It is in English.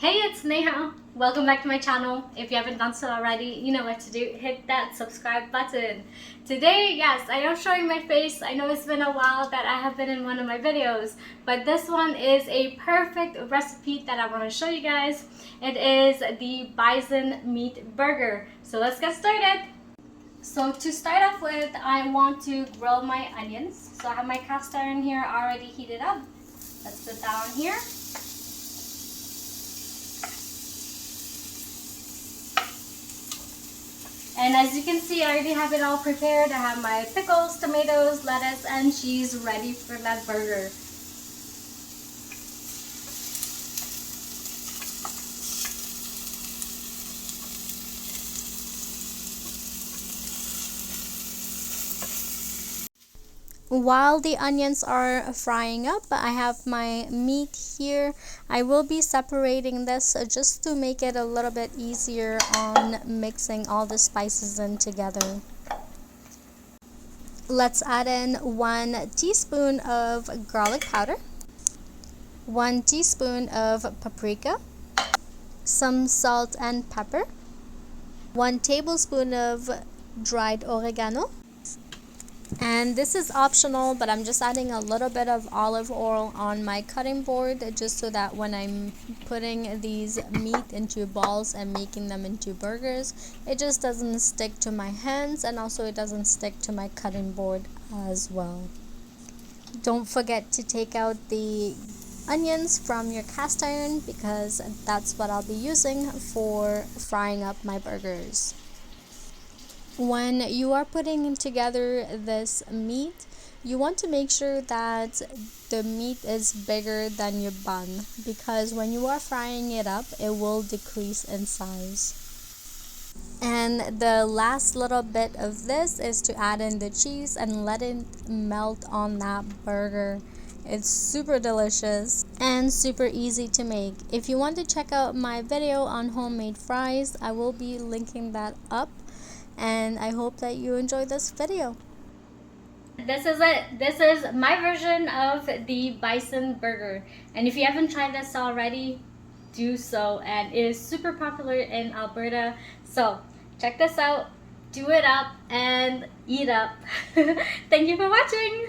Hey, it's Neha. Welcome back to my channel. If you haven't done so already, you know what to do. Hit that subscribe button. Today, yes, I am showing my face. I know it's been a while that I have been in one of my videos, but this one is a perfect recipe that I want to show you guys. It is the bison meat burger. So let's get started. So to start off with, I want to grill my onions. So I have my cast iron here already heated up. Let's put that on here. And as you can see, I already have it all prepared. I have my pickles, tomatoes, lettuce, and cheese ready for that burger. While the onions are frying up, I have my meat here. I will be separating this just to make it a little bit easier on mixing all the spices in together. Let's add in 1 teaspoon of garlic powder, 1 teaspoon of paprika, some salt and pepper, 1 tablespoon of dried oregano. And this is optional, but I'm just adding a little bit of olive oil on my cutting board just so that when I'm putting these meat into balls and making them into burgers, it just doesn't stick to my hands, and also it doesn't stick to my cutting board as well. Don't forget to take out the onions from your cast iron because that's what I'll be using for frying up my burgers. When you are putting together this meat, you want to make sure that the meat is bigger than your bun, because when you are frying it up, it will decrease in size. And the last little bit of this is to add in the cheese and let it melt on that burger. It's super delicious and super easy to make. If you want to check out my video on homemade fries, I will be linking that up. And I hope that you enjoyed this video. This is it. This is my version of the bison burger. And if you haven't tried this already, do so. And it is super popular in Alberta. So check this out, do it up, and eat up. Thank you for watching.